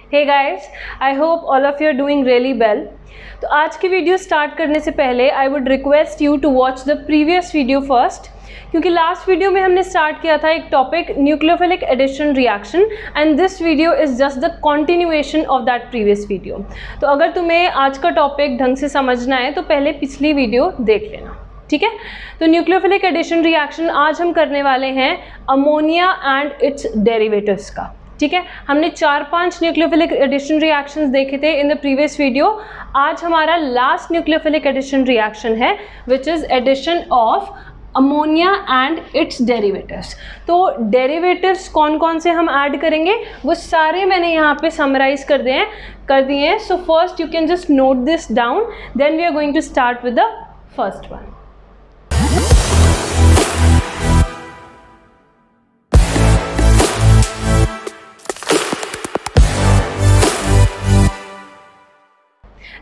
Hey guys, I hope all of you are doing really well. तो आज की video start करने से पहले I would request you to watch the previous video first, क्योंकि last video में हमने स्टार्ट किया था एक topic nucleophilic addition reaction and this video is just the continuation of that previous video. तो अगर तुम्हें आज का टॉपिक ढंग से समझना है तो पहले पिछली वीडियो देख लेना, ठीक है। तो न्यूक्लियोफिलिक एडिशन रिएक्शन आज हम करने वाले हैं अमोनिया एंड इट्स डेरिवेटिव्स का, ठीक है। हमने 4-5 न्यूक्लियोफिलिक एडिशन रिएक्शंस देखे थे इन द प्रीवियस वीडियो। आज हमारा लास्ट न्यूक्लियोफिलिक एडिशन रिएक्शन है which is addition of ammonia and its derivatives. तो डेरिवेटिव्स कौन कौन से हम ऐड करेंगे वो सारे मैंने यहाँ पे समराइज कर दिए हैं। So first you can just note this down, then we are going to start with the first one.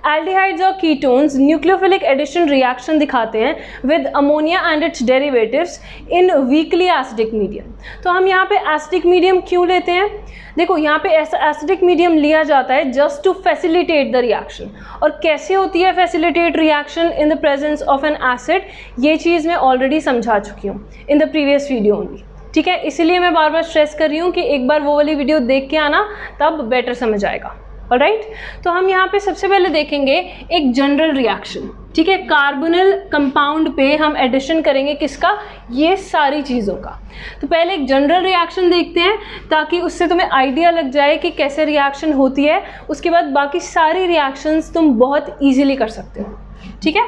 Aldehydes और कीटोन्स न्यूक्लियोफिलिक एडिशन रिएक्शन दिखाते हैं with ammonia and its derivatives in weakly acidic medium. तो हम यहाँ पे acidic medium क्यों लेते हैं? देखो, यहाँ पे ऐसा एसिडिक मीडियम लिया जाता है just to facilitate the reaction. और कैसे होती है facilitate reaction in the presence of an acid, ये चीज़ मैं ऑलरेडी समझा चुकी हूँ in the previous video only, ठीक है। इसीलिए मैं बार बार स्ट्रेस कर रही हूँ कि एक बार वो वाली वीडियो देख के आना, तब बेटर समझ आएगा। ऑलराइट, तो हम यहाँ पे सबसे पहले देखेंगे एक जनरल रिएक्शन, ठीक है। कार्बोनिल कंपाउंड पे हम एडिशन करेंगे किसका? ये सारी चीज़ों का। तो पहले एक जनरल रिएक्शन देखते हैं ताकि उससे तुम्हें आइडिया लग जाए कि कैसे रिएक्शन होती है। उसके बाद बाकी सारी रिएक्शंस तुम बहुत ईजिली कर सकते हो, ठीक है।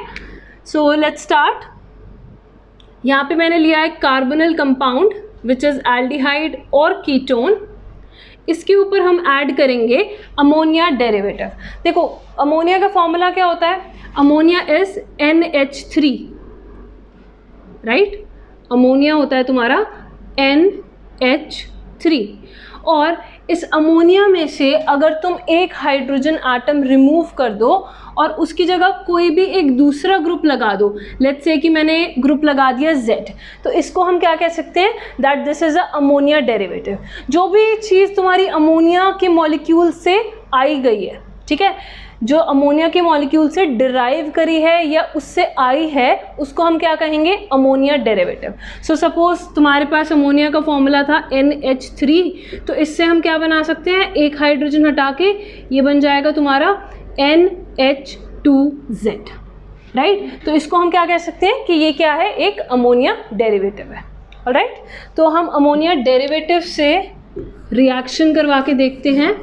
So let's start. यहाँ पे मैंने लिया है carbonyl compound which is aldehyde और कीटोन। इसके ऊपर हम ऐड करेंगे अमोनिया डेरिवेटिव। देखो, अमोनिया का फॉर्मूला क्या होता है? Ammonia is NH3, right. Ammonia होता है तुम्हारा NH3। और इस अमोनिया में से अगर तुम एक हाइड्रोजन आटम रिमूव कर दो और उसकी जगह कोई भी एक दूसरा ग्रुप लगा दो, लेट्स से कि मैंने ग्रुप लगा दिया Z, तो इसको हम क्या कह सकते हैं? That this is a ammonia derivative. जो भी चीज़ तुम्हारी अमोनिया के मॉलिक्यूल से आई गई है, ठीक है, जो अमोनिया के मॉलिक्यूल से डिराइव करी है या उससे आई है, उसको हम क्या कहेंगे? Ammonia derivative. सो सपोज तुम्हारे पास अमोनिया का फॉर्मूला था NH3, तो इससे हम क्या बना सकते हैं? एक हाइड्रोजन हटा के ये बन जाएगा तुम्हारा NH2Z, राइट। तो इसको हम क्या कह सकते हैं कि ये क्या है? एक अमोनिया डेरिवेटिव है। ऑलराइट, तो हम अमोनिया डेरिवेटिव से रिएक्शन करवा के देखते हैं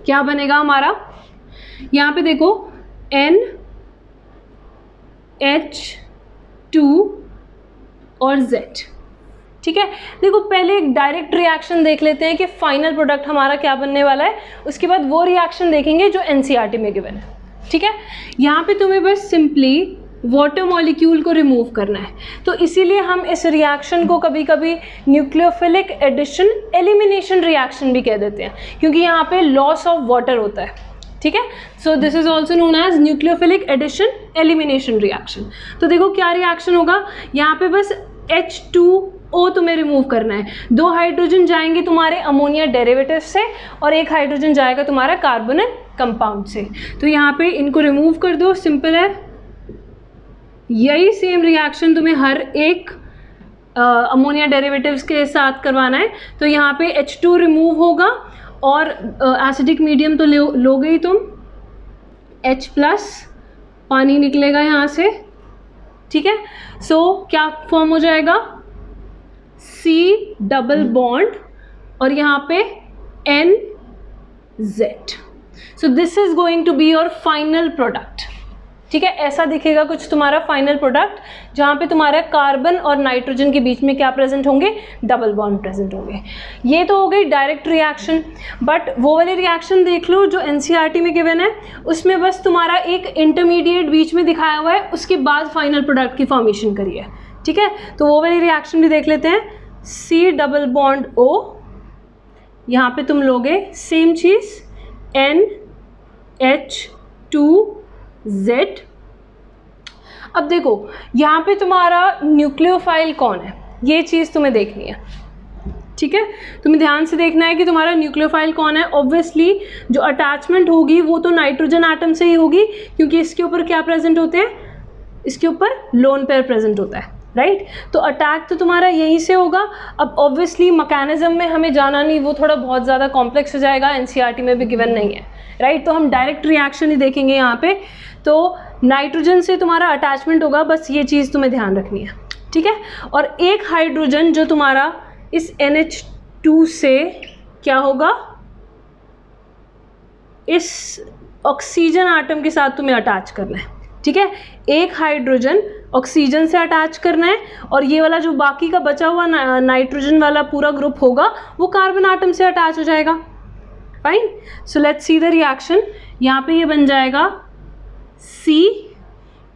क्या बनेगा हमारा। यहाँ पे देखो NH2 और Z, ठीक है। देखो, पहले एक डायरेक्ट रिएक्शन देख लेते हैं कि फाइनल प्रोडक्ट हमारा क्या बनने वाला है। उसके बाद वो रिएक्शन देखेंगे जो NCERT में गिवन है, ठीक है। यहाँ पे तुम्हें बस सिंपली वाटर मॉलिक्यूल को रिमूव करना है। तो इसीलिए हम इस रिएक्शन को कभी कभी न्यूक्लियोफिलिक एडिशन एलिमिनेशन रिएक्शन भी कह देते हैं, क्योंकि यहाँ पे लॉस ऑफ वाटर होता है, ठीक है। So this is also known as nucleophilic addition elimination reaction. तो देखो क्या रिएक्शन होगा, यहाँ पे बस H2O तुम्हें रिमूव करना है। 2 हाइड्रोजन जाएंगे तुम्हारे अमोनिया डेरिवेटिव से और एक हाइड्रोजन जाएगा तुम्हारा कार्बोनिल कंपाउंड से। तो यहाँ पे इनको रिमूव कर दो, सिंपल है। यही सेम रिएक्शन तुम्हें हर एक अमोनिया डेरिवेटिव्स के साथ करवाना है। तो यहाँ पे H2 रिमूव होगा और एसिडिक मीडियम तो लोगे ही तुम, H+, पानी निकलेगा यहाँ से, ठीक है। सो क्या फॉर्म हो जाएगा? C डबल बॉन्ड और यहाँ पे NZ। So this is going to be your final product, ठीक है। ऐसा दिखेगा कुछ तुम्हारा फाइनल प्रोडक्ट, जहाँ पे तुम्हारा कार्बन और नाइट्रोजन के बीच में क्या प्रेजेंट होंगे? डबल बॉन्ड प्रेजेंट होंगे। ये तो हो गई डायरेक्ट रिएक्शन, बट वो वाली रिएक्शन देख लो जो NCERT में गिवन है, उसमें बस तुम्हारा एक इंटरमीडिएट बीच में दिखाया हुआ है, उसके बाद फाइनल प्रोडक्ट की फॉर्मेशन करी है, ठीक है। तो वो वाली रिएक्शन भी देख लेते हैं। C डबल बॉन्ड O, यहाँ पे तुम लोगे सेम चीज़ NH2Z। अब देखो यहाँ पे तुम्हारा न्यूक्लियोफाइल कौन है, ये चीज़ तुम्हें देखनी है, ठीक है, तुम्हें ध्यान से देखना है कि तुम्हारा न्यूक्लियोफाइल कौन है। ऑब्वियसली जो अटैचमेंट होगी वो तो नाइट्रोजन एटम से ही होगी, क्योंकि इसके ऊपर क्या प्रेजेंट होते हैं, इसके ऊपर लोन पेयर प्रेजेंट होता है, राइट। तो अटैक तो तुम्हारा यहीं से होगा। अब ऑब्वियसली मैकेनिज्म में हमें जाना नहीं, वो थोड़ा बहुत ज़्यादा कॉम्प्लेक्स हो जाएगा, एनसीईआरटी में भी गिवन नहीं है, राइट। तो हम डायरेक्ट रिएक्शन ही देखेंगे यहाँ पे। तो नाइट्रोजन से तुम्हारा अटैचमेंट होगा, बस ये चीज़ तुम्हें ध्यान रखनी है, ठीक है। और एक हाइड्रोजन जो तुम्हारा इस NH2 से क्या होगा, इस ऑक्सीजन आटम के साथ तुम्हें अटैच करना है, ठीक है। एक हाइड्रोजन ऑक्सीजन से अटैच करना है, और ये वाला जो बाकी का बचा हुआ नाइट्रोजन वाला पूरा ग्रुप होगा वो कार्बन आटम से अटैच हो जाएगा। Fine, so let's see the reaction. यहाँ पे ये बन जाएगा C,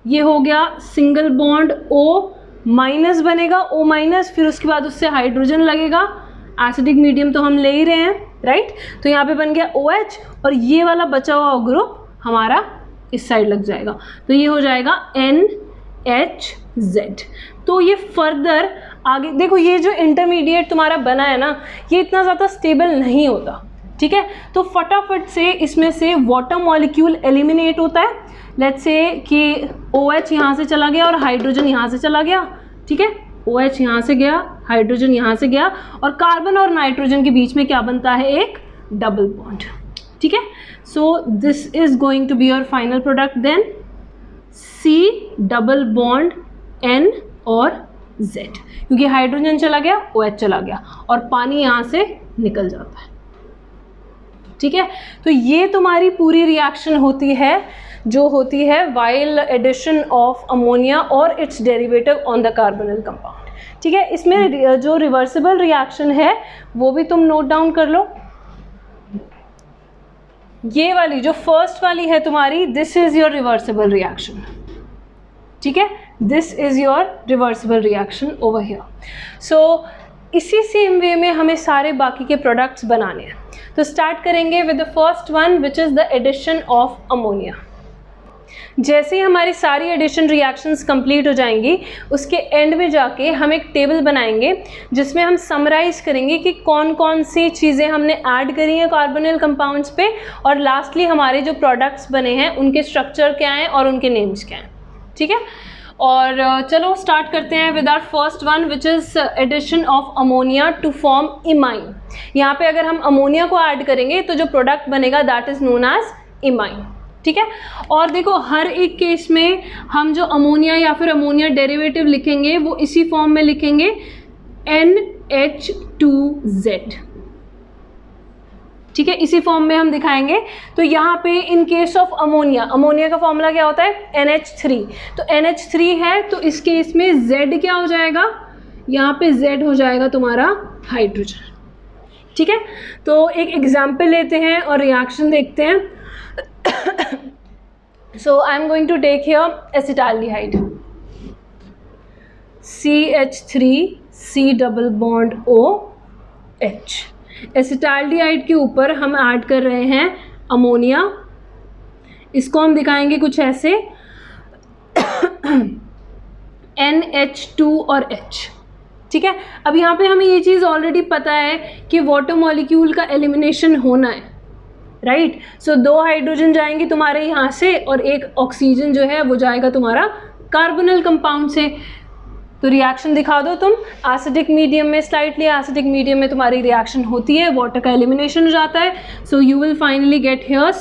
ये हो गया सिंगल बॉन्ड O माइनस बनेगा, O माइनस, फिर उसके बाद उससे हाइड्रोजन लगेगा, एसिडिक मीडियम तो हम ले ही रहे हैं, राइट। तो यहाँ पे बन गया OH, और ये वाला बचा हुआ ग्रुप हमारा इस साइड लग जाएगा, तो ये हो जाएगा NHZ। तो ये फर्दर आगे देखो, ये जो इंटरमीडिएट तुम्हारा बना है ना, ये इतना ज़्यादा स्टेबल नहीं होता, ठीक है। तो फटाफट से इसमें से वाटर मॉलिक्यूल एलिमिनेट होता है। लेट्स से कि OH यहाँ से चला गया और हाइड्रोजन यहाँ से चला गया, ठीक है। OH यहाँ से गया, हाइड्रोजन यहाँ से गया, और कार्बन और नाइट्रोजन के बीच में क्या बनता है, एक डबल बॉन्ड, ठीक है। So this is going to be your final product then, C double bond N और Z, क्योंकि हाइड्रोजन चला गया, OH चला गया, और पानी यहाँ से निकल जाता है, ठीक है। तो ये तुम्हारी पूरी रिएक्शन होती है जो होती है वाइल एडिशन ऑफ अमोनिया और it's derivative on the carbonyl compound, ठीक है। इसमें जो रिवर्सिबल रिएक्शन है वो भी तुम नोट डाउन कर लो। ये वाली जो फर्स्ट वाली है तुम्हारी, this is your reversible reaction, ठीक है। This is your reversible reaction over here. So इसी सेम वे में हमें सारे बाकी के प्रोडक्ट्स बनाने हैं। तो स्टार्ट करेंगे with the first one which is the addition of ammonia. जैसे ही हमारी सारी एडिशन रिएक्शंस कंप्लीट हो जाएंगी, उसके एंड में जाके हम एक टेबल बनाएंगे जिसमें हम समराइज करेंगे कि कौन कौन सी चीज़ें हमने ऐड करी हैं कार्बोनिल कंपाउंड्स पे, और लास्टली हमारे जो प्रोडक्ट्स बने हैं उनके स्ट्रक्चर क्या हैं और उनके नेम्स क्या हैं, ठीक है। और चलो स्टार्ट करते हैं with our first one which is addition of ammonia to form imine. यहाँ पे अगर हम अमोनिया को ऐड करेंगे तो जो प्रोडक्ट बनेगा that is known as imine, ठीक है। और देखो हर एक केस में हम जो अमोनिया या फिर अमोनिया डेरिवेटिव लिखेंगे वो इसी फॉर्म में लिखेंगे NH2Z, ठीक है, इसी फॉर्म में हम दिखाएंगे। तो यहाँ पे in case of ammonia, ammonia का फॉर्मूला क्या होता है, NH3। तो NH3 है तो इस केस में Z क्या हो जाएगा, यहाँ पे Z हो जाएगा तुम्हारा हाइड्रोजन, ठीक है। तो एक एग्जाम्पल लेते हैं और रिएक्शन देखते हैं। So I am going to take here acetaldehyde, CH3C double bond OH। Acetaldehyde के ऊपर हम ऐड कर रहे हैं अमोनिया, इसको हम दिखाएंगे कुछ ऐसे NH2 और H, ठीक है। अब यहाँ पे हमें ये चीज़ ऑलरेडी पता है कि वाटर मॉलिक्यूल का एलिमिनेशन होना है, राइट। सो 2 हाइड्रोजन जाएंगे तुम्हारे यहाँ से और एक ऑक्सीजन जो है वो जाएगा तुम्हारा कार्बोनिल कंपाउंड से। तो रिएक्शन दिखा दो तुम एसिडिक मीडियम में, स्लाइटली एसिडिक मीडियम में तुम्हारी रिएक्शन होती है, वाटर का एलिमिनेशन हो जाता है। So you will finally get here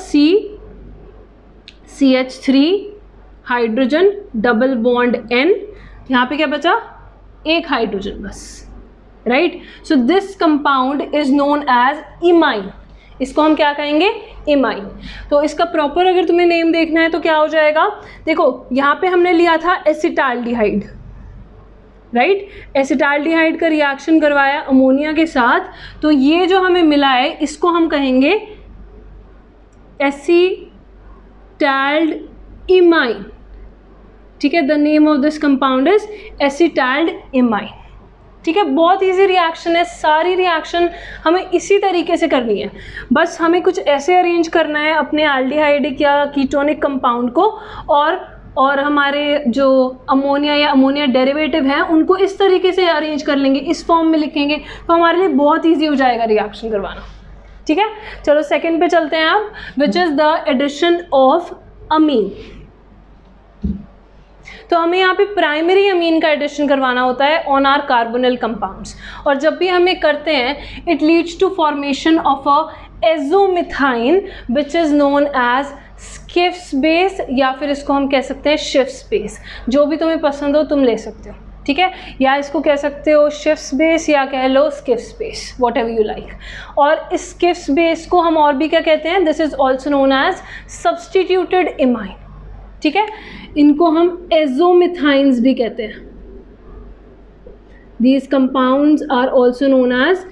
CH3 hydrogen double bond N, यहाँ पे क्या बचा, एक हाइड्रोजन बस, right. So this compound is known as imine, इसको हम क्या कहेंगे, इमाइन। तो इसका प्रॉपर अगर तुम्हें नेम देखना है तो क्या हो जाएगा, देखो यहाँ पे हमने लिया था एसिटाल्डिहाइड, राइट। एसिटाल्डिहाइड का रिएक्शन करवाया अमोनिया के साथ, तो ये जो हमें मिला है इसको हम कहेंगे एसिटाल्ड इमाइन, ठीक है। The name of this compound is acetaldimine, ठीक है। बहुत इजी रिएक्शन है, सारी रिएक्शन हमें इसी तरीके से करनी है, बस हमें कुछ ऐसे अरेंज करना है अपने एल्डिहाइडिक या कीटोनिक कंपाउंड को, और और हमारे जो अमोनिया या अमोनिया डेरिवेटिव हैं उनको इस तरीके से अरेंज कर लेंगे, इस फॉर्म में लिखेंगे, तो हमारे लिए बहुत ईजी हो जाएगा रिएक्शन करवाना। ठीक है, चलो सेकंड पे चलते हैं आप, which is the addition of amine. तो हमें यहाँ पे प्राइमरी अमीन का एडिशन करवाना होता है ऑन आर कार्बोनिल कंपाउंड्स, और जब भी हम ये करते हैं it leads to formation of a azomethine which is known as Schiff's base, या फिर इसको हम कह सकते हैं शिफ्स बेस, जो भी तुम्हें पसंद हो तुम ले सकते हो। ठीक है, या इसको कह सकते हो शिफ्स बेस या कह लो Schiff's base, whatever you like. और इस स्किफ्स बेस को हम और भी क्या कहते हैं, this is also known as substituted imine. ठीक है, इनको हम एजोमिथाइंस भी कहते हैं। These compounds are also known as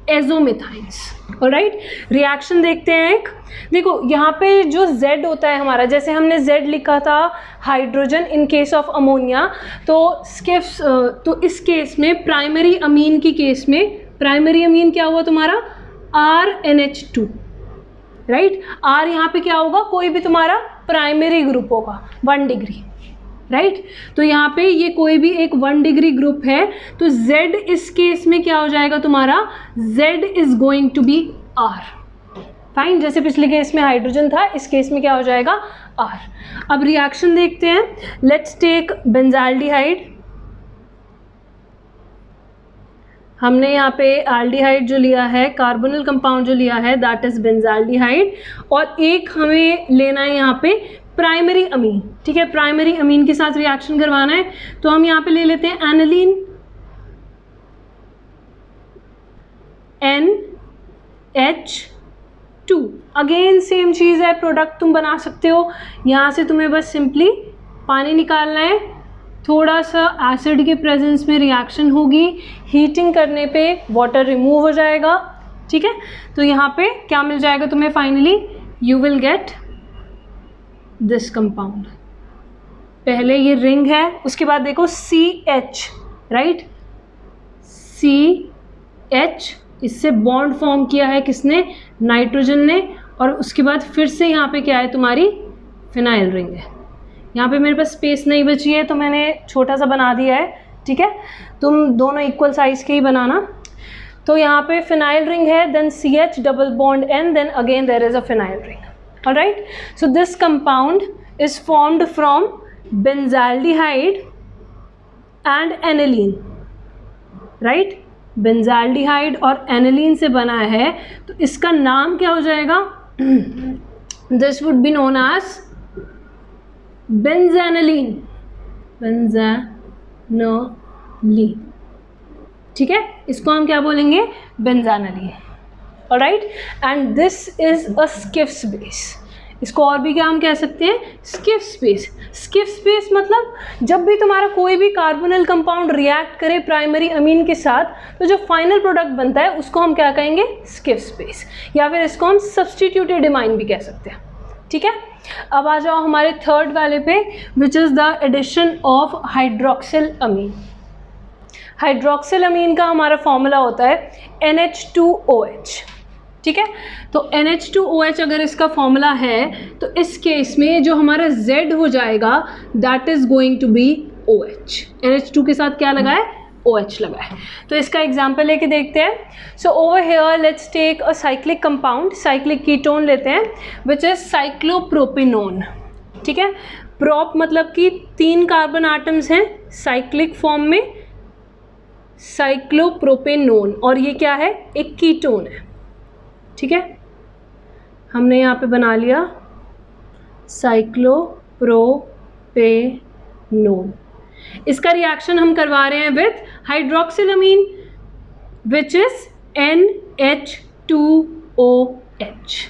azomethines. Alright, reaction देखते हैं एक। देखो यहाँ पे जो Z होता है हमारा, जैसे हमने Z लिखा था hydrogen in case of ammonia, तो स्किफ्स, तो इस केस में प्राइमरी अमीन की केस में प्राइमरी अमीन क्या हुआ तुम्हारा RNH2, राइट। R यहाँ पे क्या होगा, कोई भी तुम्हारा प्राइमरी ग्रुप होगा 1 डिग्री, राइट। तो यहाँ पे ये कोई भी एक 1 डिग्री ग्रुप है, तो Z इस केस में क्या हो जाएगा तुम्हारा, Z is going to be R। Fine, जैसे पिछले केस में हाइड्रोजन था, इस केस में क्या हो जाएगा R। अब रिएक्शन देखते हैं, लेट्स टेक बेंजाल्डिहाइड। हमने यहाँ पे एल्डिहाइड जो लिया है, कार्बोनिल कंपाउंड जो लिया है, दैट इज बेंजाल्डिहाइड, और एक हमें लेना है यहाँ पे प्राइमरी अमीन। ठीक है, प्राइमरी अमीन के साथ रिएक्शन करवाना है, तो हम यहाँ पे ले लेते हैं एनिलीन, NH2। अगेन सेम चीज़ है, प्रोडक्ट तुम बना सकते हो। यहाँ से तुम्हें बस सिंपली पानी निकालना है, थोड़ा सा एसिड के प्रेजेंस में रिएक्शन होगी, हीटिंग करने पे वाटर रिमूव हो जाएगा। ठीक है, तो यहाँ पे क्या मिल जाएगा तुम्हें finally, you will get this compound. पहले ये रिंग है, उसके बाद देखो CH, राइट, CH, इससे बॉन्ड फॉर्म किया है किसने, नाइट्रोजन ने, और उसके बाद फिर से यहाँ पे क्या है तुम्हारी फिनाइल रिंग है। यहाँ पे मेरे पास स्पेस नहीं बची है तो मैंने छोटा सा बना दिया है। ठीक है, तुम दोनों इक्वल साइज के ही बनाना। तो यहाँ पे फिनाइल रिंग है, then CH double bond N, then again there is a phenyl ring. Alright, so this compound is formed from benzaldehyde and aniline, right. Benzaldehyde और एनिलीन से बना है, तो इसका नाम क्या हो जाएगा, this would be known as benzaniline, benzaniline. ठीक है, इसको हम क्या बोलेंगे, benzaniline. Alright, and this is a Schiff's base. इसको और भी क्या हम कह सकते हैं, स्किफ्स बेस। स्किफ्स बेस मतलब जब भी तुम्हारा कोई भी कार्बोनिल कंपाउंड रिएक्ट करे प्राइमरी अमीन के साथ, तो जो फाइनल प्रोडक्ट बनता है उसको हम क्या कहेंगे, स्किफ्स बेस, या फिर इसको हम सब्सटीट्यूटेड इमाइन भी कह सकते हैं। ठीक है, अब आ जाओ हमारे थर्ड वाले पे, which is the addition of hydroxyl amine. Hydroxyl amine का हमारा फॉर्मूला होता है NH2OH। ठीक है, तो NH2OH अगर इसका फॉर्मूला है, तो इस केस में जो हमारा Z हो जाएगा that is going to be OH। NH2 के साथ क्या लगा है, OH लगा है। तो इसका एग्जाम्पल लेके देखते हैं। So over here let's take a cyclic compound, cyclic ketone लेते हैं, विच इज साइक्लोप्रोपेनोन। ठीक है, प्रोप मतलब कि 3 कार्बन आटम्स हैं साइक्लिक फॉर्म में, साइक्लोप्रोपेनोन, और ये क्या है, एक कीटोन है। ठीक है, हमने यहाँ पे बना लिया साइक्लोप्रोपेनोन। इसका रिएक्शन हम करवा रहे हैं with hydroxyl amine which is NH2OH।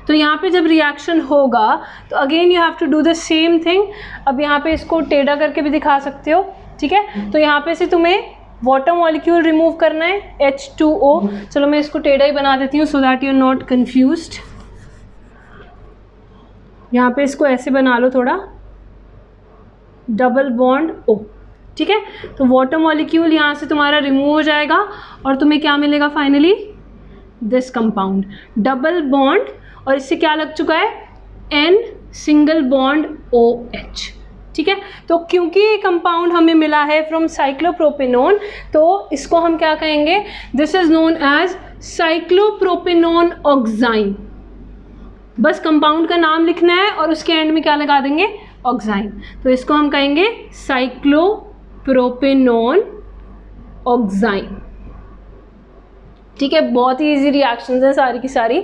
तो यहाँ पे जब रिएक्शन होगा तो again you have to do the same thing. अब यहाँ पे इसको टेढ़ा करके भी दिखा सकते हो। ठीक है, तो यहाँ पे से तुम्हें वाटर मॉलिक्यूल रिमूव करना है H2O। चलो मैं इसको टेढ़ा ही बना देती हूँ so that you are not confused. यहाँ पे इसको ऐसे बना लो थोड़ा, डबल बॉन्ड O। ठीक है, तो वाटर मॉलिक्यूल यहाँ से तुम्हारा रिमूव हो जाएगा और तुम्हें क्या मिलेगा finally, this compound, double bond, और इससे क्या लग चुका है, N सिंगल बॉन्ड OH। ठीक है। तो क्योंकि ये कंपाउंड हमें मिला है फ्रॉम साइक्लोप्रोपेनोन, तो इसको हम क्या कहेंगे, दिस इज नोन एज साइक्लोप्रोपेनोन ऑक्साइन। बस कंपाउंड का नाम लिखना है और उसके एंड में क्या लगा देंगे, ऑक्साइन। तो इसको हम कहेंगे साइक्लोप्रोपेनोन ऑक्साइन। ठीक है, बहुत ही इजी रिएक्शंस हैं सारी की सारी।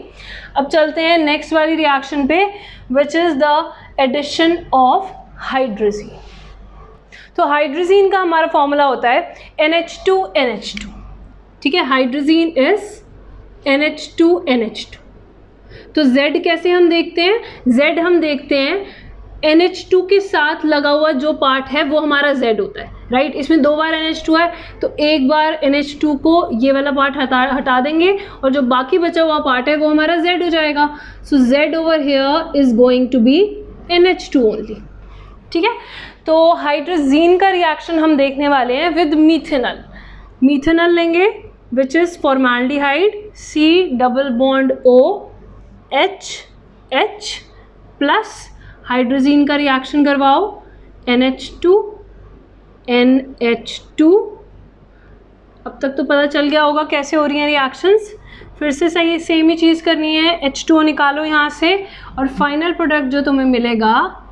अब चलते हैं नेक्स्ट वाली रिएक्शन पे, which is the addition of hydrazine. तो हाइड्रोजीन का हमारा फॉर्मूला होता है NH2NH2। ठीक है, हाइड्रोजीन इज NH2NH2। तो Z कैसे हम देखते हैं, Z हम देखते हैं NH2 के साथ लगा हुआ जो पार्ट है वो हमारा Z होता है, राइट। इसमें 2 बार NH2 है, तो एक बार NH2 को ये वाला पार्ट हटा देंगे और जो बाकी बचा हुआ पार्ट है वो हमारा Z हो जाएगा। So Z over here is going to be NH2 only. ठीक है, तो हाइड्रोजीन का रिएक्शन हम देखने वाले हैं विद मीथेनॉल। मीथेनॉल लेंगे which is formaldehyde, C double bond OH plus hydrazine का रिएक्शन करवाओ NH2NH2। अब तक तो पता चल गया होगा कैसे हो रही हैं रिएक्शंस। फिर से सही सेम ही चीज़ करनी है, H2O निकालो यहाँ से और फाइनल प्रोडक्ट जो तुम्हें मिलेगा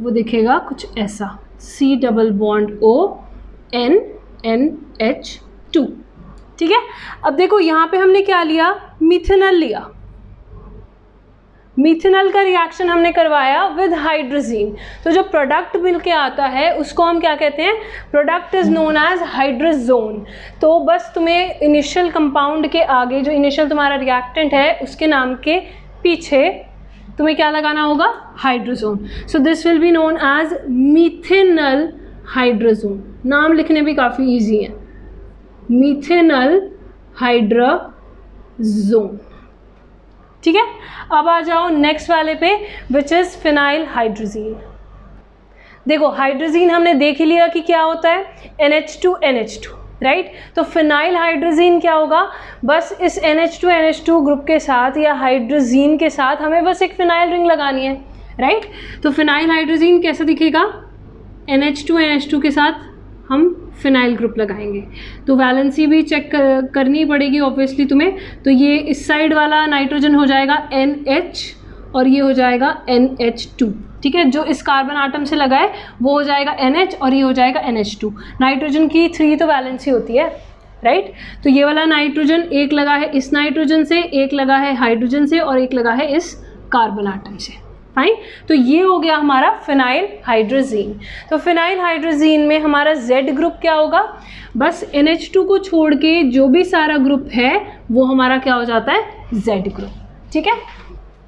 वो दिखेगा कुछ ऐसा, C डबल बॉन्ड ONNH2। ठीक है, अब देखो यहाँ पे हमने क्या लिया, मीथेनॉल लिया। मीथेनॉल का रिएक्शन हमने करवाया विद हाइड्रोजीन, तो जो प्रोडक्ट मिल के आता है उसको हम क्या कहते हैं, product is known as hydrazone. तो बस तुम्हें इनिशियल कंपाउंड के आगे जो इनिशियल तुम्हारा रिएक्टेंट है उसके नाम के पीछे तुम्हें क्या लगाना होगा, hydrazone. So this will be known as methanol hydrazone. नाम लिखने भी काफ़ी ईजी है, मीथेनॉल हाइड्रोजोन। ठीक है, अब आ जाओ नेक्स्ट वाले पे विच इज़ फिनाइल हाइड्रोजीन। देखो हाइड्रोजीन हमने देख ही लिया कि क्या होता है, NH2NH2, राइट। तो फिनाइल हाइड्रोजीन क्या होगा, बस इस NH2NH2 ग्रुप के साथ या हाइड्रोजीन के साथ हमें बस एक फिनाइल रिंग लगानी है, राइट। तो फिनाइल हाइड्रोजीन कैसा दिखेगा, NH2NH2 के साथ हम फिनाइल ग्रुप लगाएंगे। तो वैलेंसी भी चेक करनी पड़ेगी ऑब्वियसली तुम्हें। तो ये इस साइड वाला नाइट्रोजन हो जाएगा NH और ये हो जाएगा NH2। ठीक है, जो इस कार्बन आटम से लगा है वो हो जाएगा NH और ये हो जाएगा NH2। नाइट्रोजन की 3 तो वैलेंसी होती है, राइट। तो ये वाला नाइट्रोजन एक लगा है इस नाइट्रोजन से, एक लगा है हाइड्रोजन से और एक लगा है इस कार्बन आटम से, फाइन। तो ये हो गया हमारा फिनाइल हाइड्रोजीन। तो फिनाइल हाइड्रोजीन में हमारा Z ग्रुप क्या होगा, बस NH2 को छोड़ के जो भी सारा ग्रुप है वो हमारा क्या हो जाता है, Z ग्रुप। ठीक है,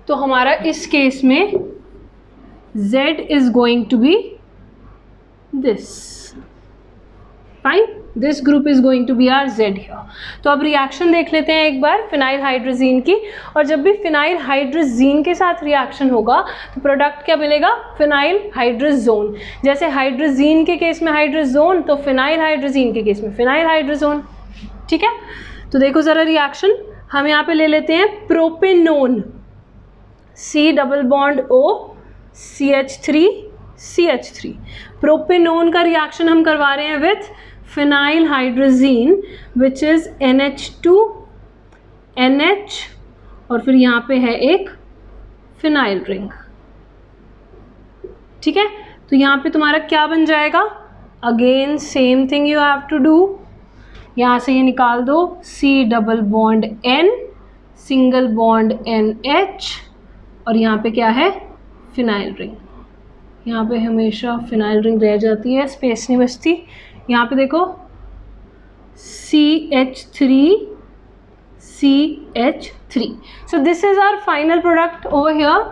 तो हमारा इस केस में Z is going to be this, fine. This group is going to be R Z here. तो अब रिएक्शन देख लेते हैं एक बार फिनाइल हाइड्रोजीन की। और जब भी फिनाइल हाइड्रोजीन के साथ रिएक्शन होगा तो प्रोडक्ट क्या मिलेगा, फिनाइल हाइड्रोजोन। जैसे हाइड्रोजीन के केस में हाइड्रोजोन, तो फिनाइल हाइड्रोजीन के केस में फिनाइल हाइड्रोजोन। ठीक है, तो देखो ज़रा रिएक्शन हम यहाँ पे ले लेते हैं propanone, C double bond O CH3 propanone का रिएक्शन हम करवा रहे हैं with phenyl hydrazine which is NH2NH और फिर यहाँ पे है एक फिनाइल रिंग। ठीक है, तो यहाँ पे तुम्हारा क्या बन जाएगा, again same thing you have to do. यहाँ से ये निकाल दो, C double bond N single bond NH और यहाँ पे क्या है, फिनाइल रिंग। यहाँ पे हमेशा फिनाइल रिंग रह जाती है, स्पेस नहीं बचती। यहाँ पे देखो CH3 so this is our final product over here.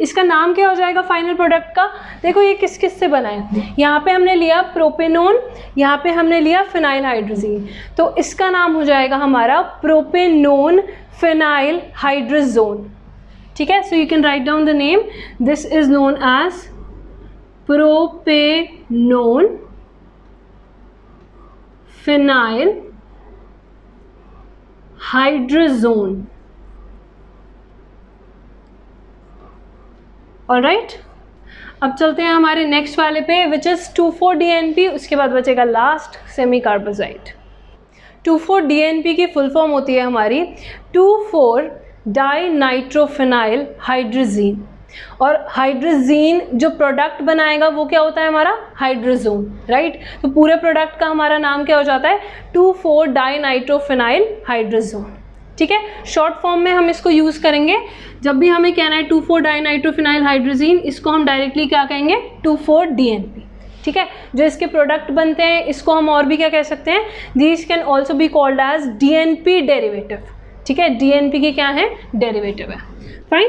इसका नाम क्या हो जाएगा फाइनल प्रोडक्ट का, देखो ये किस किस से बना है। यहाँ पे हमने लिया प्रोपेनोन, यहाँ पे हमने लिया फिनाइल हाइड्रोजीन, तो इसका नाम हो जाएगा हमारा प्रोपेनोन फिनाइल हाइड्रोजोन। ठीक है, so you can write down the name, this is known as propanone phenyl hydrazone. Alright, अब चलते हैं हमारे नेक्स्ट वाले पे विच इज़ 2,4-DNP। उसके बाद बचेगा लास्ट सेमी कार्बोजाइट। 2,4-DNP की फुल फॉर्म होती है हमारी 2,4-डाइनाइट्रोफिनाइल हाइड्रोजीन। और हाइड्रोजीन जो प्रोडक्ट बनाएगा वो क्या होता है हमारा हाइड्रोजोन, राइट। तो पूरे प्रोडक्ट का हमारा नाम क्या हो जाता है 2,4-डाइनाइट्रोफिनाइल हाइड्रोजोन, ठीक है। शॉर्ट फॉर्म में हम इसको यूज़ करेंगे जब भी हमें कहना है 2,4-डाइनाइट्रोफिनाइल हाइड्रोजीन, इसको हम डायरेक्टली क्या कहेंगे 2,4-DNP, ठीक है। जो इसके प्रोडक्ट बनते हैं इसको हम और भी क्या कह सकते हैं, these can also be called as DNP derivative, ठीक है। DNP की क्या है डेरिवेटिव है, फाइन।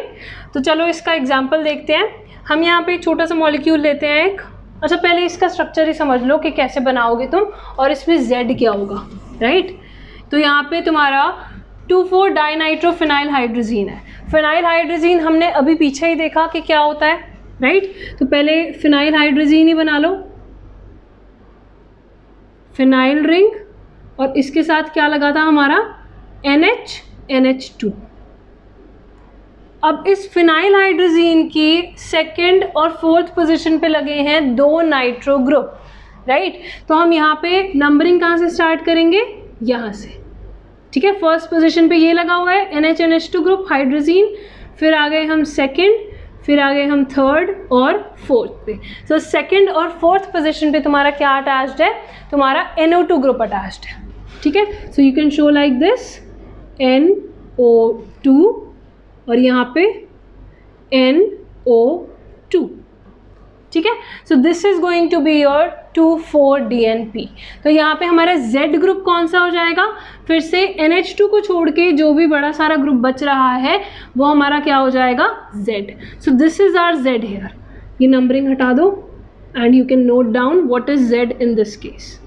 तो चलो इसका एग्जाम्पल देखते हैं। हम यहाँ पे एक छोटा सा मॉलिक्यूल लेते हैं एक, अच्छा पहले इसका स्ट्रक्चर ही समझ लो कि कैसे बनाओगे तुम और इसमें Z क्या होगा, राइट। तो यहाँ पे तुम्हारा 2,4-डाइनाइट्रोफिनाइल हाइड्रोजीन है। फिनाइल हाइड्रोजीन हमने अभी पीछे ही देखा कि क्या होता है, राइट। तो पहले फिनाइल हाइड्रोजीन ही बना लो, फिनाइल रिंग, और इसके साथ क्या लगा था हमारा NH2। अब इस फिनाइल हाइड्रोजीन की सेकंड और फोर्थ पोजीशन पे लगे हैं 2 नाइट्रो ग्रुप, राइट। तो हम यहाँ पे नंबरिंग कहाँ से स्टार्ट करेंगे, यहाँ से, ठीक है। फर्स्ट पोजीशन पे ये लगा हुआ है NH2 ग्रुप हाइड्रोजीन, फिर आ गए हम सेकंड, फिर आ गए हम थर्ड और फोर्थ पे। सो सेकंड और फोर्थ पोजीशन पे तुम्हारा क्या अटैच्ड है, तुम्हारा NO2 ग्रुप अटैच्ड है, ठीक है। So you can show like this NO2 और यहाँ पे NO2, ठीक है। So this is going to be your 2,4-DNP। तो यहाँ पे हमारा Z ग्रुप कौन सा हो जाएगा, फिर से NH2 को छोड़ के जो भी बड़ा सारा ग्रुप बच रहा है वो हमारा क्या हो जाएगा Z। So this is our Z here. ये नंबरिंग हटा दो and you can note down what is Z in this case.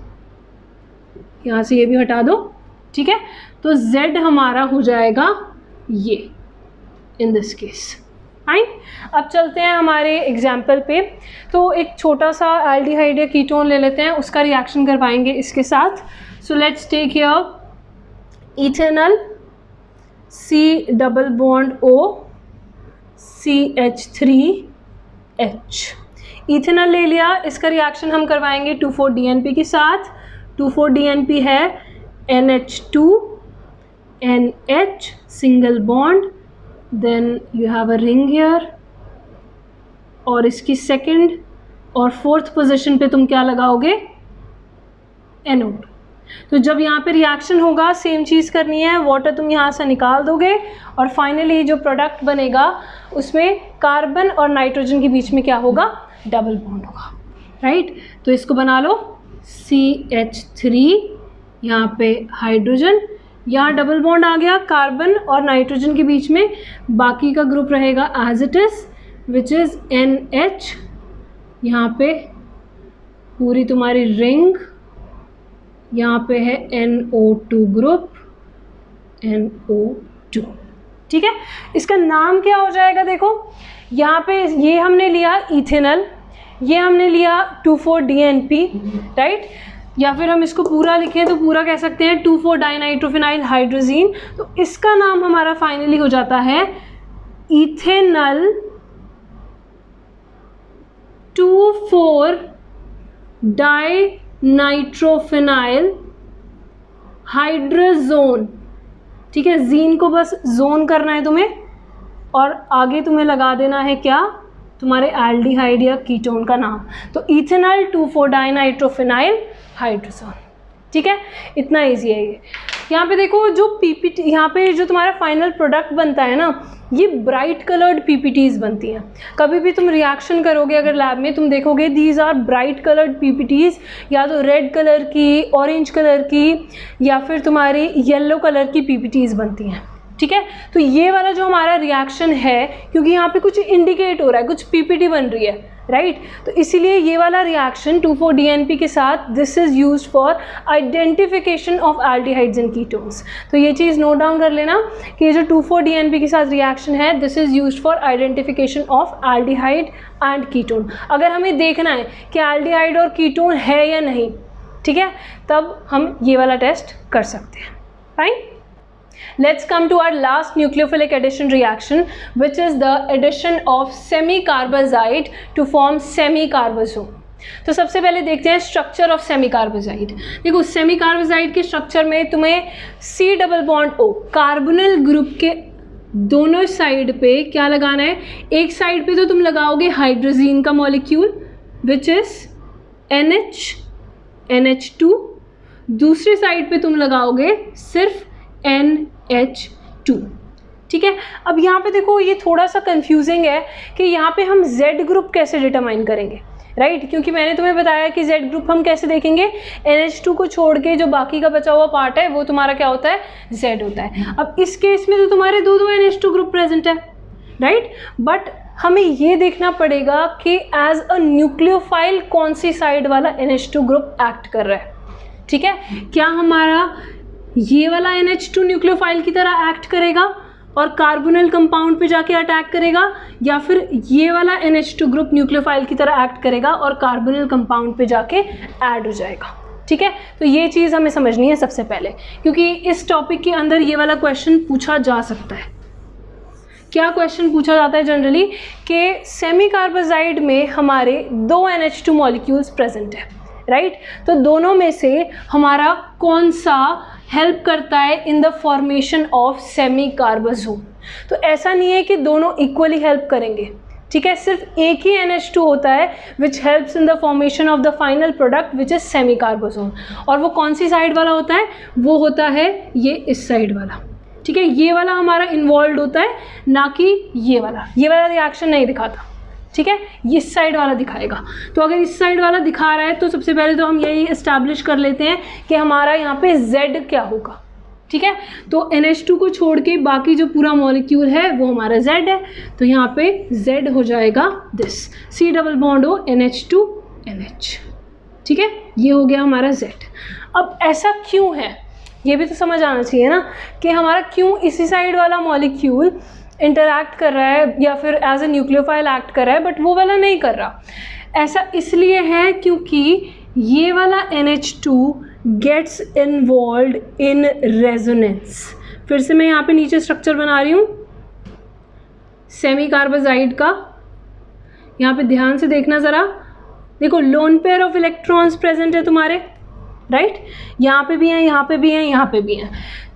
यहाँ से ये भी हटा दो, ठीक है। तो Z हमारा हो जाएगा ये इन दिस केस, फाइन। अब चलते हैं हमारे एग्जाम्पल पे। तो एक छोटा सा एल्डिहाइड या कीटोन ले लेते हैं, उसका रिएक्शन करवाएंगे इसके साथ। So let's take here ethanol C+O CH3H। Ethanol ले लिया, इसका रिएक्शन हम करवाएंगे 2,4-DNP के साथ। 2,4-DNP है NH2 NH single bond, then you have a ring here, और इसकी सेकंड और फोर्थ पोजीशन पे तुम क्या लगाओगे NO2। तो जब यहाँ पे रिएक्शन होगा सेम चीज़ करनी है, वाटर तुम यहाँ से निकाल दोगे और फाइनली जो प्रोडक्ट बनेगा उसमें कार्बन और नाइट्रोजन के बीच में क्या होगा डबल बॉन्ड होगा, राइट। तो इसको बना लो CH3, यहाँ पे हाइड्रोजन, यहाँ डबल बॉन्ड आ गया कार्बन और नाइट्रोजन के बीच में, बाकी का ग्रुप रहेगा as it is which is NH। यहाँ पे पूरी तुम्हारी रिंग, यहाँ पे है NO2 ग्रुप NO2, ठीक है। इसका नाम क्या हो जाएगा, देखो यहाँ पे ये हमने लिया इथेनॉल, ये हमने लिया 2,4-DNP, राइट। या फिर हम इसको पूरा लिखें तो पूरा कह सकते हैं 2,4-डाइनाइट्रोफिनाइल हाइड्रोजीन। तो इसका नाम हमारा फाइनली हो जाता है इथेनॉल 2,4-डाइनाइट्रोफिनाइल हाइड्रोजोन, ठीक है। जीन को बस जोन करना है तुम्हें और आगे तुम्हें लगा देना है क्या, तुम्हारे एल्डिहाइड या कीटोन का नाम। तो इथेनॉल 2,4-डाइनाइट्रोफिनाइल हाइड्रोजोन, ठीक है। इतना इजी है ये। यहाँ पे देखो जो पीपीटी, यहाँ पे जो तुम्हारा फाइनल प्रोडक्ट बनता है ना, ये ब्राइट कलर्ड पीपीटीज बनती हैं। कभी भी तुम रिएक्शन करोगे अगर लैब में, तुम देखोगे these are bright coloured PPTs, या तो रेड कलर की, ऑरेंज कलर की, या फिर तुम्हारी येलो कलर की पीपीटीज बनती हैं, ठीक है। तो ये वाला जो हमारा रिएक्शन है, क्योंकि यहाँ पे कुछ इंडिकेट हो रहा है, कुछ पीपीटी बन रही है, राइट। तो इसीलिए ये वाला रिएक्शन 2,4-DNP के साथ this is used for identification of aldehydes and ketones. तो ये चीज़ नोट डाउन कर लेना कि ये जो 2,4-DNP के साथ रिएक्शन है this is used for identification of aldehyde and ketone. अगर हमें देखना है कि एल्डिहाइड और कीटोन है या नहीं, ठीक है, तब हम ये वाला टेस्ट कर सकते हैं, fine. Let's come to our last nucleophilic addition reaction, which is the addition of semi-carbazide to form semi-carbazole. तो सबसे पहले देखते हैं स्ट्रक्चर ऑफ सेमी-कार्बाजाइड। देखो सेमी-कार्बाजाइड के स्ट्रक्चर में तुम्हें C double bond O carbonyl group के दोनों साइड पे क्या लगाना है, एक साइड पे तो तुम लगाओगे हाइड्रोजीन का मॉलिक्यूल विच इज NH2, दूसरी साइड पे तुम लगाओगे सिर्फ NH2। ठीक है, अब यहाँ पे देखो ये थोड़ा सा कंफ्यूजिंग है कि यहाँ पे हम Z ग्रुप कैसे डिटरमाइन करेंगे, राइट क्योंकि मैंने तुम्हें बताया कि Z ग्रुप हम कैसे देखेंगे, NH2 को छोड़ के जो बाकी का बचा हुआ पार्ट है वो तुम्हारा क्या होता है, Z होता है। अब इस केस में तो तुम्हारे दो NH2 ग्रुप प्रेजेंट है, राइट, बट हमें ये देखना पड़ेगा कि एज अ न्यूक्लियोफाइल कौन सी साइड वाला NH2 ग्रुप एक्ट कर रहा है। ठीक है, क्या हमारा ये वाला NH2 न्यूक्लियोफाइल की तरह एक्ट करेगा और कार्बोनिल कंपाउंड पे जाके अटैक करेगा, या फिर ये वाला NH2 ग्रुप न्यूक्लियोफाइल की तरह एक्ट करेगा और कार्बोनिल कंपाउंड पे जाके ऐड हो जाएगा। ठीक है, तो ये चीज़ हमें समझनी है सबसे पहले, क्योंकि इस टॉपिक के अंदर ये वाला क्वेश्चन पूछा जा सकता है। क्या क्वेश्चन पूछा जाता है जनरली कि सेमी-कार्बाजाइड में हमारे दो NH2 मॉलिक्यूल्स प्रेजेंट है, राइट, तो दोनों में से हमारा कौन सा हेल्प करता है इन द फॉर्मेशन ऑफ सेमी-कार्बाजोल। तो ऐसा नहीं है कि दोनों इक्वली हेल्प करेंगे, ठीक है, सिर्फ एक ही NH2 होता है which helps in the formation of the final product which is semicarbazole, और वो कौन सी साइड वाला होता है, वो होता है ये इस साइड वाला। ठीक है, ये वाला हमारा इन्वॉल्व होता है, ना कि ये वाला रिएक्शन नहीं दिखाता। ठीक है, इस साइड वाला दिखाएगा। तो अगर इस साइड वाला दिखा रहा है तो सबसे पहले तो हम यही इस्टेब्लिश कर लेते हैं कि हमारा यहाँ पे Z क्या होगा। ठीक है, तो NH2 को छोड़ के बाकी जो पूरा मॉलिक्यूल है वो हमारा Z है, तो यहाँ पे Z हो जाएगा this C double bond O NH2 NH। ठीक है, ये हो गया हमारा Z। अब ऐसा क्यों है ये भी तो समझ आना चाहिए ना, कि हमारा क्यों इसी साइड वाला मॉलिक्यूल इंटरैक्ट कर रहा है या फिर एज ए न्यूक्लियोफाइल एक्ट कर रहा है बट वो वाला नहीं कर रहा। ऐसा इसलिए है क्योंकि ये वाला NH2 gets involved in resonance. फिर से मैं यहाँ पे नीचे स्ट्रक्चर बना रही हूँ सेमी-कार्बाजाइड का, यहाँ पे ध्यान से देखना ज़रा। देखो lone pair of electrons present है तुम्हारे, राइट, यहाँ पे भी हैं, यहाँ पे भी हैं, यहाँ पे भी हैं।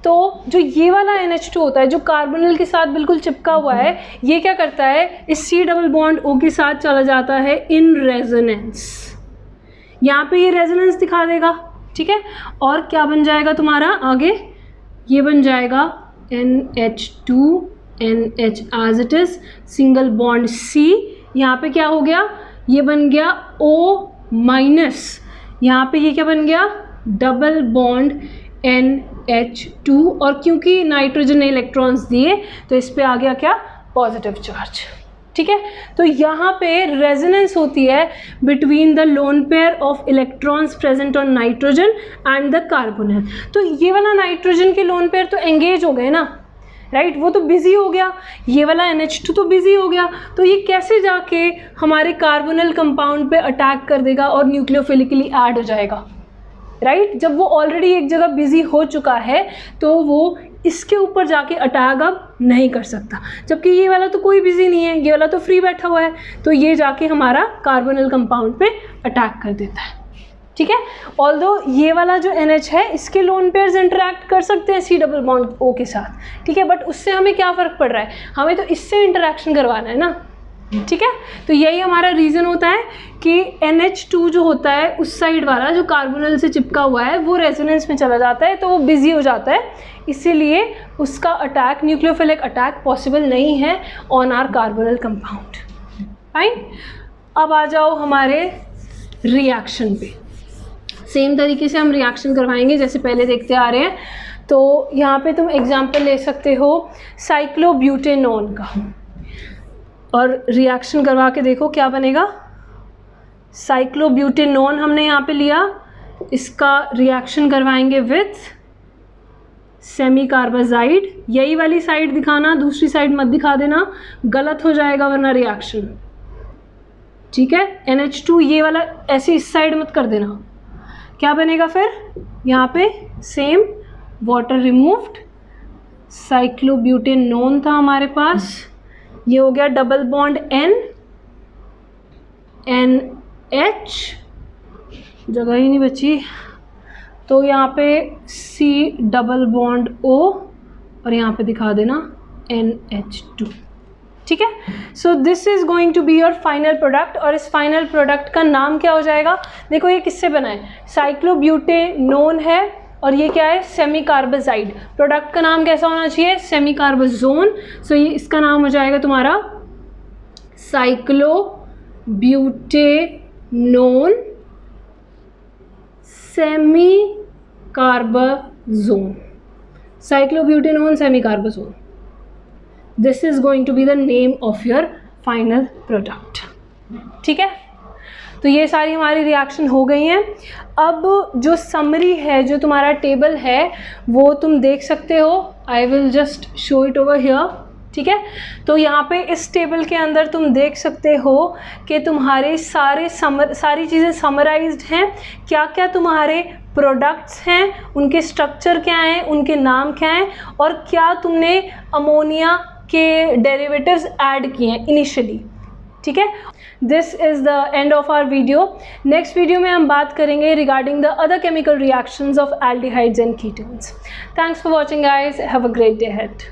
तो जो ये वाला NH2 होता है जो कार्बोनिल के साथ बिल्कुल चिपका हुआ है, ये क्या करता है, इस C डबल बॉन्ड O के साथ चला जाता है इन रेजोनेंस। यहाँ पे ये रेजोनेंस दिखा देगा। ठीक है, और क्या बन जाएगा तुम्हारा आगे, ये बन जाएगा NH2 NH as it is, single bond C। यहाँ पे क्या हो गया, ये बन गया O माइनस, यहाँ पे ये क्या बन गया, डबल बॉन्ड NH2, और क्योंकि नाइट्रोजन ने इलेक्ट्रॉन्स दिए तो इस पे आ गया क्या, पॉजिटिव चार्ज। ठीक है, तो यहाँ पे रेजोनेंस होती है between the lone pair of electrons present on nitrogen and the carbonyl. तो ये वाला नाइट्रोजन के लोन पेयर तो एंगेज हो गए ना, राइट, वो तो बिजी हो गया, ये वाला NH2 तो बिजी हो गया, तो ये कैसे जाके हमारे कार्बोनिल कंपाउंड पे अटैक कर देगा और न्यूक्लियोफिलिकली ऐड हो जाएगा, राइट। जब वो ऑलरेडी एक जगह बिजी हो चुका है तो वो इसके ऊपर जाके अटैक अब नहीं कर सकता, जबकि ये वाला तो कोई बिजी नहीं है, ये वाला तो फ्री बैठा हुआ है, तो ये जाके हमारा कार्बोनिल कंपाउंड पे अटैक कर देता है। ठीक है, ऑल्दो ये वाला जो NH है इसके लोन पेयर्स इंटरैक्ट कर सकते हैं C डबल बॉन्ड O के साथ, ठीक है, बट उससे हमें क्या फ़र्क पड़ रहा है, हमें तो इससे इंटरैक्शन करवाना है ना। ठीक है, तो यही हमारा रीज़न होता है कि NH2 जो होता है उस साइड वाला जो कार्बोनिल से चिपका हुआ है वो रेजोनेंस में चला जाता है, तो वो बिजी हो जाता है, इसीलिए उसका अटैक, न्यूक्लियोफिलिक अटैक पॉसिबल नहीं है on our carbonyl compound. Fine, अब आ जाओ हमारे रिएक्शन पे। सेम तरीके से हम रिएक्शन करवाएंगे जैसे पहले देखते आ रहे हैं। तो यहाँ पे तुम एग्जांपल ले सकते हो साइक्लोब्यूटेनॉन का, और रिएक्शन करवा के देखो क्या बनेगा। साइक्लोब्यूटेनॉन हमने यहाँ पे लिया, इसका रिएक्शन करवाएंगे विथ सेमी-कार्बाजाइड। यही वाली साइड दिखाना, दूसरी साइड मत दिखा देना, गलत हो जाएगा वरना रिएक्शन। ठीक है, NH2 ये वाला ऐसे इस साइड मत कर देना। क्या बनेगा फिर, यहाँ पे सेम वाटर रिमूव्ड, साइक्लोब्यूटेनोन था हमारे पास, ये हो गया डबल बॉन्ड NH, जगह ही नहीं बची, तो यहाँ पे C डबल बॉन्ड O और यहाँ पे दिखा देना NH2, ठीक है। So this is going to be your final product, और इस फाइनल प्रोडक्ट का नाम क्या हो जाएगा? देखो ये किससे बना है, साइक्लोब्यूटेनोन है और ये क्या है, सेमी कार्बाजाइड। प्रोडक्ट का नाम कैसा होना चाहिए, सेमी कार्बाजोन। सो ये इसका नाम हो जाएगा तुम्हारा cyclobutanone semicarbazone, cyclobutanone semicarbazone. This is going to be the name of your final product, ठीक है। तो ये सारी हमारी रिएक्शन हो गई हैं। अब जो समरी है, जो तुम्हारा टेबल है, वो तुम देख सकते हो। I will just show it over here, ठीक है। तो यहाँ पे इस टेबल के अंदर तुम देख सकते हो कि तुम्हारे सारी चीज़ें समराइज्ड हैं, क्या क्या तुम्हारे प्रोडक्ट्स हैं, उनके स्ट्रक्चर क्या हैं, उनके नाम क्या हैं, और क्या तुमने अमोनिया के डेरिवेटिव्स ऐड किए हैं इनिशियली, ठीक है। This is the end of our video. Next video में हम बात करेंगे regarding the other chemical reactions of aldehydes and ketones. Thanks for watching guys, have a great day ahead.